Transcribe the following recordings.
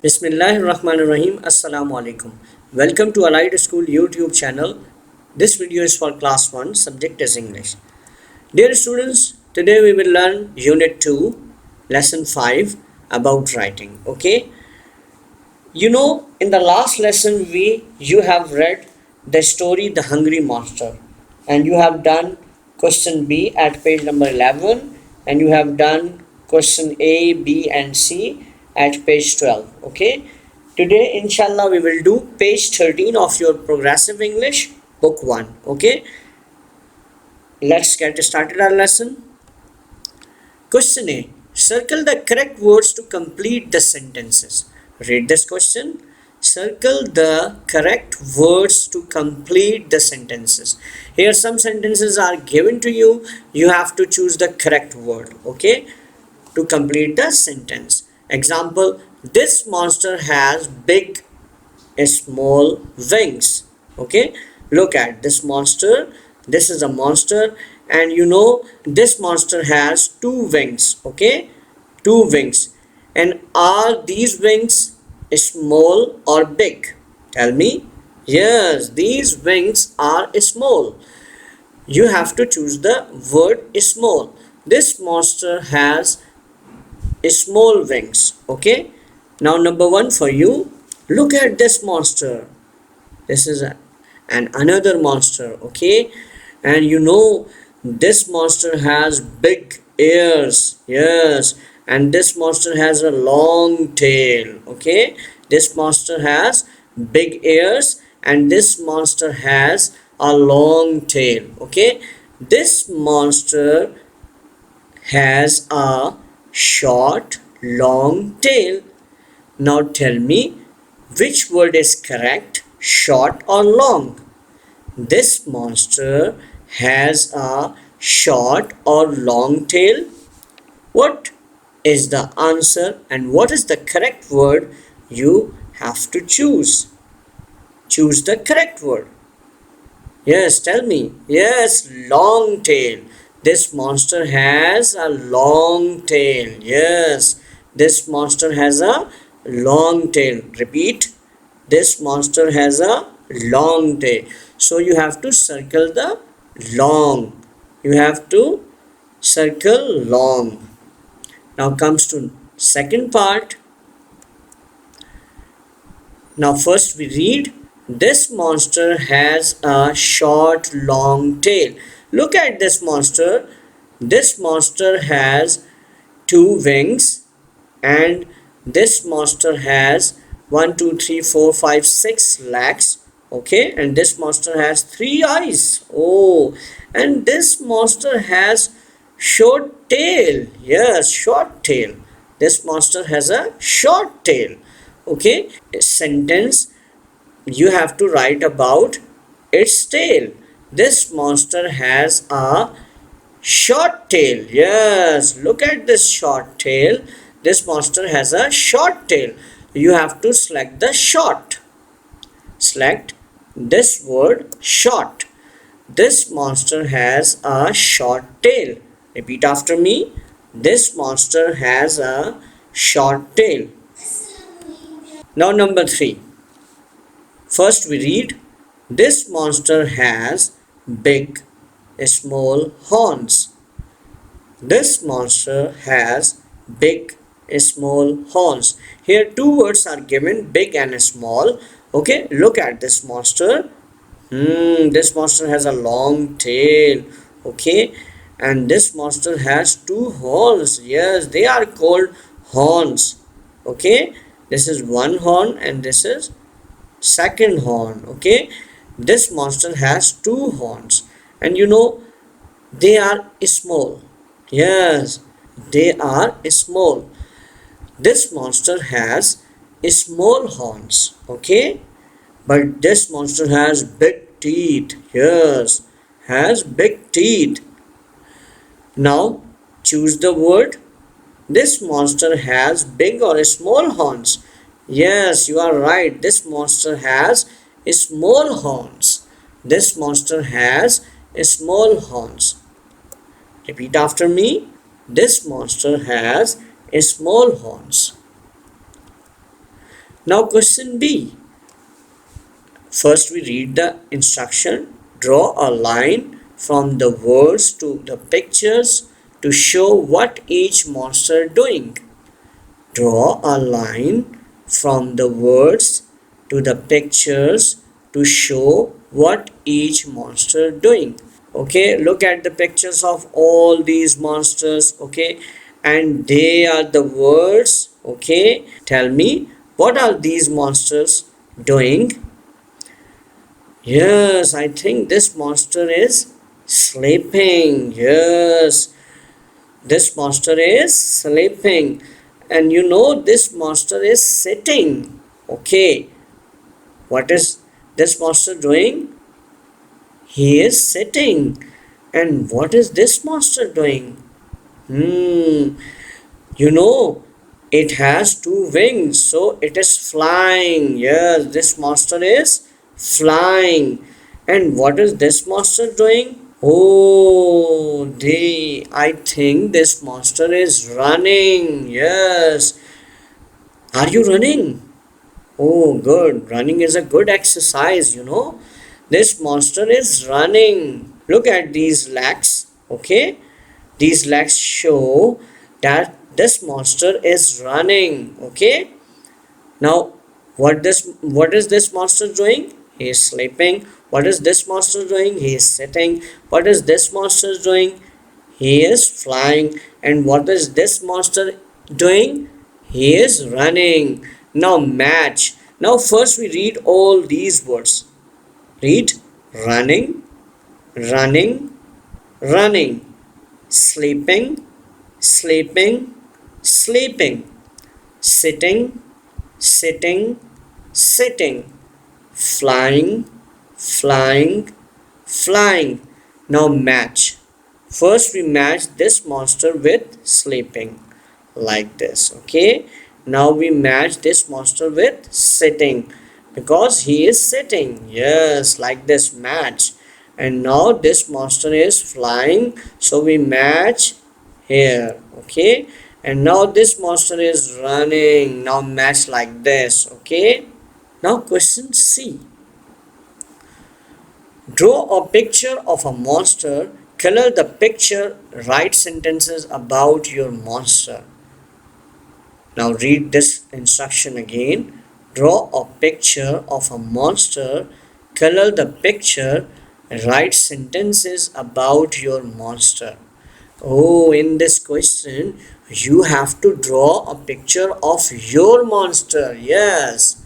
Bismillahirrahmanirrahim. Assalamu alaikum. Welcome to Allied School YouTube channel. This video is for class 1, subject is English. Dear students, today we will learn unit 2, lesson 5 about writing. Okay? In the last lesson you have read the story The Hungry Monster, and you have done question B at page number 11, and you have done question A, B and C at page 12. Okay, today inshallah we will do page 13 of your progressive English book 1. Okay, let's get started our lesson. Question A. Circle the correct words to complete the sentences. Read this question. Circle the correct words to complete the sentences. Here some sentences are given to you. You have to choose the correct word, okay, to complete the sentence. Example, this monster has big small wings. Okay, look at this monster. This is a monster, and this monster has two wings. Okay, two wings. And are these wings small or big? Tell me. Yes, these wings are small. You have to choose the word small. This monster has small wings. Okay, now number 1 for you. Look at this monster. This is another monster. Okay, and this monster has big ears. Yes, and this monster has a long tail. Okay, this monster has big ears and this monster has a long tail. Okay, this monster has a short long tail. Now tell me, which word is correct, short or long? This monster has a short or long tail. What is the answer and what is the correct word? You have to choose. Choose the correct word. Yes, tell me. Yes, long tail. This monster has a long tail. Yes, this monster has a long tail. Repeat. This monster has a long tail. So you have to circle the long. You have to circle long. Now comes to second part. Now first we read, this monster has a short long tail. Look at this monster. This monster has two wings and this monster has 1 2 3 4 5 6 legs. Okay, and this monster has 3 eyes. Oh, and this monster has short tail. Yes, short tail. This monster has a short tail. Okay, a sentence you have to write about its tail. This monster has a short tail. Yes, look at this short tail. This monster has a short tail. You have to select the short. Select this word short. This monster has a short tail. Repeat after me. This monster has a short tail. Now number 3. First we read, this monster has big small horns. This monster has big small horns. Here two words are given, big and small. Okay, look at this monster. This monster has a long tail. Okay, and this monster has two horns. Yes, they are called horns. Okay, this is one horn and this is second horn. Okay, this monster has two horns, and they are small. Yes, they are small. This monster has small horns. Okay, but this monster has big teeth. Yes, has big teeth. Now choose the word. This monster has big or small horns. Yes, you are right. This monster has small horns. This monster has small horns. Repeat after me. This monster has small horns. Now question B. First we read the instruction. Draw a line from the words to the pictures to show what each monster doing. Draw a line from the words to the pictures to show what each monster doing. Okay, look at the pictures of all these monsters. Okay, and they are the words. Okay, tell me, what are these monsters doing? Yes, I think this monster is sleeping. Yes, this monster is sleeping. And you know, this monster is sitting. Okay, what is this monster doing? He is sitting. And what is this monster doing? You know, it has two wings, so it is flying. Yes, this monster is flying. And what is this monster doing? Oh, I think this monster is running. Yes. Are you running? Oh, good. Running is a good exercise, you know. This monster is running. Look at these legs. Okay. These legs show that this monster is running. Okay. Now, what is this monster doing? He is sleeping. What is this monster doing? He is sitting. What is this monster doing? He is flying. And what is this monster doing? He is running. Now match. Now first we read all these words. Read running, running, running, sleeping, sleeping, sleeping, sitting, sitting, sitting, flying, flying, flying. Now match. First we match this monster with sleeping like this. Okay. Now we match this monster with sitting because he is sitting. Yes, like this match. And now this monster is flying, so we match here. Okay. And now this monster is running. Now match like this. Okay. Now question C. Draw a picture of a monster. Color the picture. Write sentences about your monster. Now read this instruction again. Draw a picture of a monster. Color the picture. Write sentences about your monster. Oh, in this question, you have to draw a picture of your monster. Yes.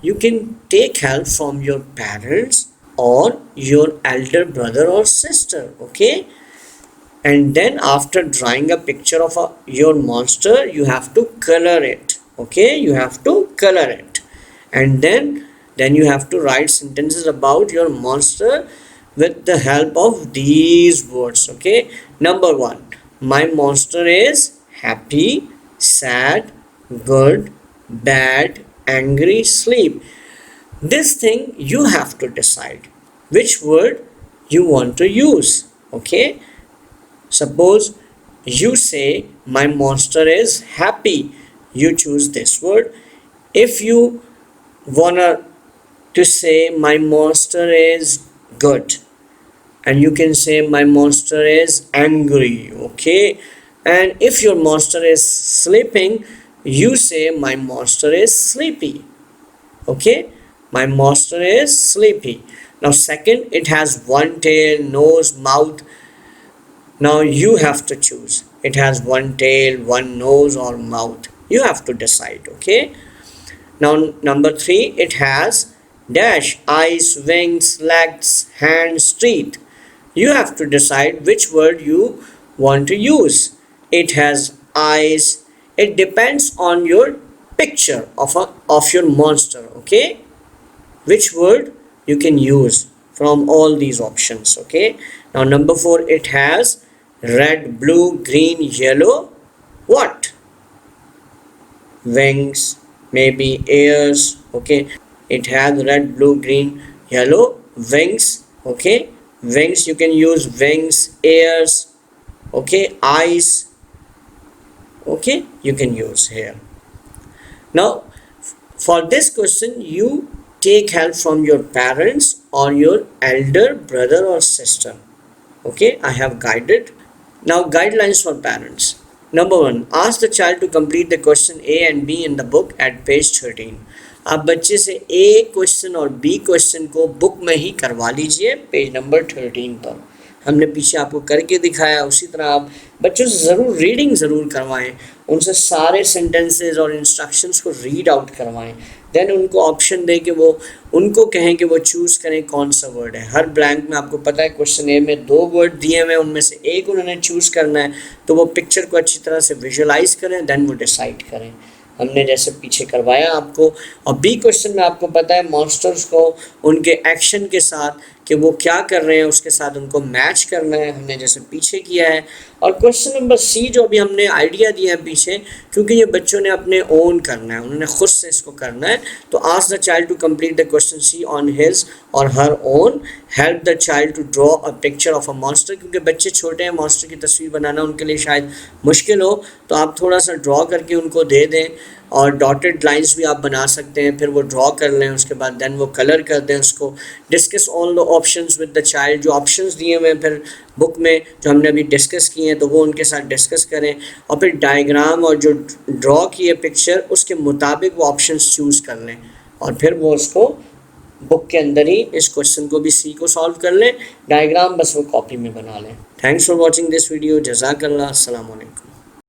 You can take help from your parents or your elder brother or sister. Okay. And then after drawing a picture of your monster, you have to color it. Okay. You have to color it. And then you have to write sentences about your monster with the help of these words. Okay. Number 1. My monster is happy, sad, good, bad, angry, sleep. This thing you have to decide which word you want to use. Okay. Suppose you say my monster is happy. You choose this word. If you wanna to say my monster is good, and you can say my monster is angry. Okay. And if your monster is sleeping, you say my monster is sleepy. Okay. My monster is sleepy. Now second, it has one tail, nose, mouth. Now you have to choose. It has one tail, one nose or mouth. You have to decide. Okay. Now number 3, it has dash, eyes, wings, legs, hands, teeth. You have to decide which word you want to use. It has eyes. It depends on your picture of your monster. Okay. Which word you can use from all these options. Okay. Now number 4, it has red, blue, green, yellow. What? Wings, maybe ears. Okay. It has red, blue, green, yellow, wings. Okay. Wings, you can use wings, ears. Okay. Eyes. Okay. You can use here. Now For this question, you take help from your parents or your elder brother or sister. Okay, I have guided. Now, guidelines for parents. Number one, ask the child to complete the question A and B in the book at page 13. आप बच्चे से ए question और B question को book में ही करवा लीजिए page number 13 पर. हमने पीछे आपको करके दिखाया, उसी तरह आप बच्चों से ज़रूर रीडिंग ज़रूर करवाएं, उनसे सारे सेंटेंसेस और इंस्ट्रक्शंस को रीड आउट करवाएं. देन उनको ऑप्शन दें कि वो उनको कहें कि वो चूज़ करें कौन सा वर्ड है. हर ब्लैंक में आपको पता है क्वेश्चन ए में 2 वर्ड दिए हुए हैं, उनमें से एक उन्होंने चूज़ करना है. तो वो पिक्चर को अच्छी तरह से विजुअलाइज करें, देन वो डिसाइड करें. हमने जैसे पीछे करवाया आपको. और बी क्वेश्चन में आपको पता है मॉन्स्टर्स को उनके एक्शन के साथ कि वो क्या कर रहे हैं उसके साथ उनको मैच करना है, हमने जैसे पीछे किया है. और क्वेश्चन नंबर सी जो अभी हमने आइडिया दिया है पीछे, क्योंकि ये बच्चों ने अपने ओन करना है, उन्होंने खुद से इसको करना है. तो ask the child to complete the question see on his और her own. Help the child to draw a picture of a monster, क्योंकि बच्चे छोटे हैं, मॉन्स्टर की तस्वीर बनाना उनके लिए शायद मुश्किल हो, तो आप थोड़ा सा ड्रॉ करके उनको दे दें. और डॉटेड लाइंस भी आप बना सकते हैं, फिर वो ड्रॉ कर लें, उसके बाद देन वो कलर कर दें उसको. Discuss all the options with the child, जो ऑप्शंस दिए हुए हैं फिर बुक में जो हमने अभी डिस्कस किए हैं तो वो उनके साथ डिस्कस करें. और फिर डायग्राम और जो ड्रॉ किए पिक्चर उसके मुताबिक वो ऑप्शंस चूज़ कर लें, और फिर वो उसको बुक के अंदर ही इस क्वेश्चन को भी सी को सॉल्व कर लें. डायग्राम बस वो कॉपी में बना लें. Thanks for watching this video. जज़ाकल्लाह. अस्सलाम वालेकुम.